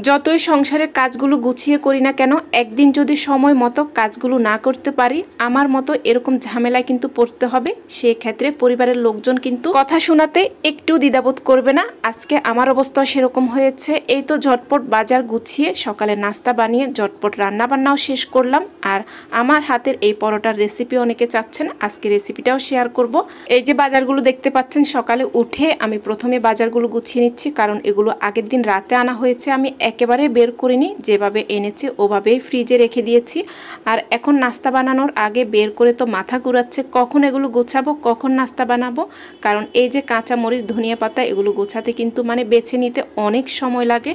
যতই সংসারের কাজগুলো গুছিয়ে করি না কেন, একদিন যদি সময় মতো কাজগুলো না করতে পারি, আমার মতো এরকম ঝামেলায় কিন্তু পড়তে হবে। সেই ক্ষেত্রে পরিবারের লোকজন কিন্তু কথা শোনাতে একটু দ্বিধাবোধ করবে না। আজকে আমার অবস্থা সেরকম হয়েছে। এই তো ঝটপট বাজার গুছিয়ে সকালে নাস্তা বানিয়ে ঝটপট রান্না বান্নাও শেষ করলাম। আর আমার হাতের এই পরোটার রেসিপি অনেকে চাচ্ছেন, আজকে রেসিপিটাও শেয়ার করব। এই যে বাজারগুলো দেখতে পাচ্ছেন, সকালে উঠে আমি প্রথমে বাজারগুলো গুছিয়ে নিচ্ছি, কারণ এগুলো আগের দিন রাতে আনা হয়েছে। আমি একেবারে বের করিনি, যেভাবে এনেছি ওভাবেই ফ্রিজে রেখে দিয়েছি। আর এখন নাস্তা বানানোর আগে বের করে তো মাথা ঘুরাচ্ছে, কখন এগুলো গোছাবো, কখন নাস্তা বানাবো। কারণ এই যে কাঁচা মরিচ, ধনিয়া পাতা, এগুলো গোছাতে কিন্তু বেছে নিতে অনেক সময় লাগে।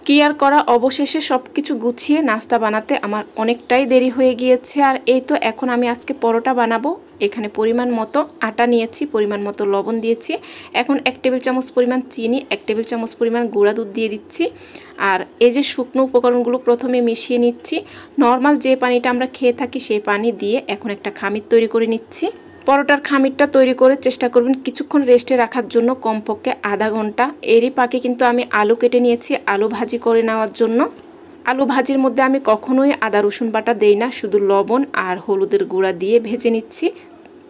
কি আর করা, অবশেষে সব কিছু গুছিয়ে নাস্তা বানাতে আমার অনেকটাই দেরি হয়ে গিয়েছে। আর এই তো এখন আমি আজকে পরোটা বানাবো। এখানে পরিমাণ মতো আটা নিয়েছি, পরিমাণ মতো লবণ দিয়েছি। এখন 1 টেবিল চামচ পরিমাণ চিনি, 1 টেবিল চামচ পরিমাণ গুঁড়া দুধ দিয়ে দিচ্ছি। আর এই যে শুকনো উপকরণগুলো প্রথমে মিশিয়ে নিচ্ছি। নর্মাল যে পানিটা আমরা খেয়ে থাকি সেই পানি দিয়ে এখন একটা খামির তৈরি করে নিচ্ছি। পরোটার খামিরটা তৈরি করে চেষ্টা করবেন কিছুক্ষণ রেস্টে রাখার জন্য, কমপক্ষে আধা ঘন্টা। এরই পাকে কিন্তু আমি আলু কেটে নিয়েছি আলু ভাজি করে নেওয়ার জন্য। আলু ভাজির মধ্যে আমি কখনোই আদা রসুন বাটা দেই না, শুধু লবণ আর হলুদের গুঁড়া দিয়ে ভেজে নিচ্ছি।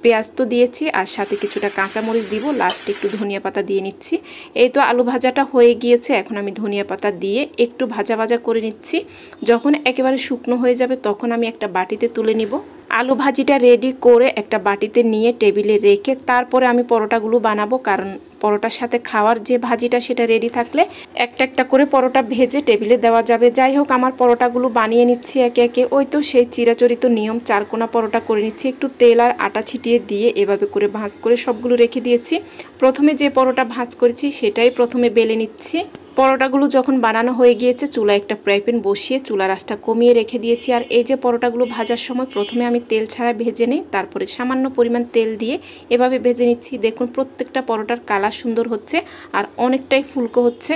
পেঁয়াজ তো দিয়েছি, আর সাথে কিছুটা কাঁচামরিচ দিব, লাস্টে একটু ধনিয়া পাতা দিয়ে নিচ্ছি। এই তো আলু ভাজাটা হয়ে গিয়েছে। এখন আমি ধনিয়া পাতা দিয়ে একটু ভাজা ভাজা করে নিচ্ছি। যখন একেবারে শুকনো হয়ে যাবে তখন আমি একটা বাটিতে তুলে নিব। আলু ভাজিটা রেডি করে একটা বাটিতে নিয়ে টেবিলে রেখে তারপরে আমি পরোটাগুলো বানাবো। কারণ পরোটার সাথে খাওয়ার যে ভাজিটা সেটা রেডি থাকলে একটা একটা করে পরোটা ভেজে টেবিলে দেওয়া যাবে। যাই হোক, আমার পরোটাগুলো বানিয়ে নিচ্ছি একে একে। ওই তো সেই চিরাচরিত নিয়ম, চারকোনা পরোটা করে নিচ্ছি। একটু তেল আর আটা ছিটিয়ে দিয়ে এভাবে করে ভাঁজ করে সবগুলো রেখে দিয়েছি। প্রথমে যে পরোটা ভাঁজ করেছি সেটাই প্রথমে বেলে নিচ্ছি। পরোটাগুলো যখন বানানো হয়ে গিয়েছে, চুলায় একটা ফ্রাই প্যান বসিয়ে চুলার আঁচটা কমিয়ে রেখে দিয়েছি। আর এই যে পরোটাগুলো ভাজার সময় প্রথমে আমি তেল ছাড়া ভেজে নিই, তারপরে সামান্য পরিমাণ তেল দিয়ে এভাবে ভেজে নিচ্ছি। দেখুন প্রত্যেকটা পরোটার কালার সুন্দর হচ্ছে আর অনেকটাই ফুলকো হচ্ছে।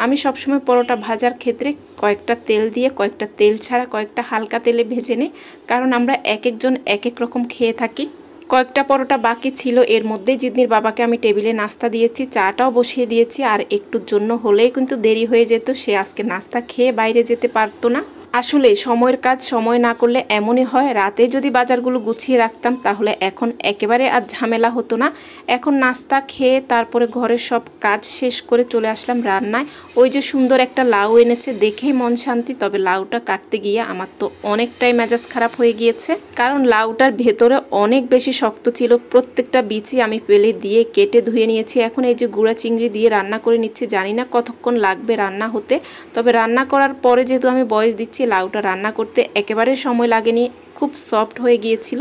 আমি সবসময় পরোটা ভাজার ক্ষেত্রে কয়েকটা তেল দিয়ে, কয়েকটা তেল ছাড়া, কয়েকটা হালকা তেলে ভেজে নিই। কারণ আমরা এক একজন এক এক রকম খেয়ে থাকি। কয়েকটা পরোটা বাকি ছিল, এর মধ্যেই জিদনির বাবাকে আমি টেবিলে নাস্তা দিয়েছি, চাটাও বসিয়ে দিয়েছি। আর একটুর জন্য হলেই কিন্তু দেরি হয়ে যেত, সে আজকে নাস্তা খেয়ে বাইরে যেতে পারতো না। আসলে সময়ের কাজ সময় না করলে এমনই হয়। রাতে যদি বাজারগুলো গুছিয়ে রাখতাম তাহলে এখন একেবারে আর ঝামেলা হতো না। এখন নাস্তা খেয়ে তারপরে ঘরের সব কাজ শেষ করে চলে আসলাম রান্নায়। ওই যে সুন্দর একটা লাউ এনেছে, দেখেই মন শান্তি। তবে লাউটা কাটতে গিয়ে আমার তো অনেকটাই মেজাজ খারাপ হয়ে গিয়েছে, কারণ লাউটার ভেতরে অনেক বেশি শক্ত ছিল। প্রত্যেকটা বিচি আমি ফেলে দিয়ে কেটে ধুয়ে নিয়েছি। এখন এই যে গুঁড়া চিংড়ি দিয়ে রান্না করে নিচ্ছি। জানি না কতক্ষণ লাগবে রান্না হতে, তবে রান্না করার পরে যেহেতু আমি বয়স দিচ্ছি, লাউটা রান্না করতে একেবারে সময় লাগেনি, খুব সফট হয়ে গিয়েছিল।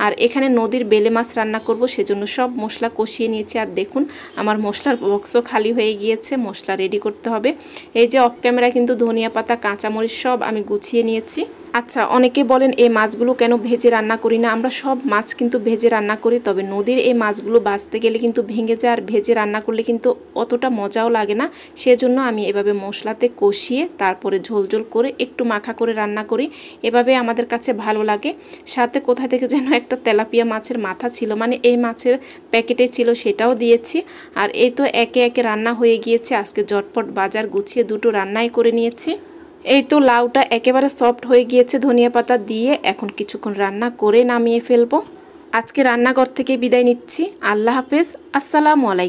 আর এখানে নদীর বেলে মাছ রান্না করব, সেজন্য সব মশলা কষিয়ে নিয়েছি। আর দেখুন আমার মশলার বক্সও খালি হয়ে গিয়েছে, মশলা রেডি করতে হবে। এই যে অফ ক্যামেরা কিন্তু ধনিয়া পাতা, কাঁচামরিচ সব আমি গুছিয়ে নিয়েছি। আচ্ছা, অনেকে বলেন এই মাছগুলো কেন ভেজে রান্না করি না। আমরা সব মাছ কিন্তু ভেজে রান্না করি, তবে নদীর এই মাছগুলো বাছতে গেলে কিন্তু ভেঙে যায়, আর ভেজে রান্না করলে কিন্তু অতটা মজাও লাগে না। সেজন্য আমি এভাবে মশলাতে কষিয়ে তারপরে ঝোল ঝোল করে একটু মাখা করে রান্না করি। এভাবে আমাদের কাছে ভালো লাগে। সাথে কোথা থেকে যেন একটা তেলাপিয়া মাছের মাথা ছিল, এই মাছের প্যাকেটে ছিল, সেটাও দিয়েছি। আর এই তো একে একে রান্না হয়ে গিয়েছে। আজকে ঝটপট বাজার গুছিয়ে দুটো রান্নাই করে নিয়েছি। এই তো লাউটা একেবারে সফট হয়ে গিয়েছে ধনিয়া পাতা দিয়ে। এখন কিছুক্ষণ রান্না করে নামিয়ে ফেলবো। আজকে রান্নাঘর থেকে বিদায় নিচ্ছি। আল্লাহ হাফেজ, আসসালামু আলাইকুম।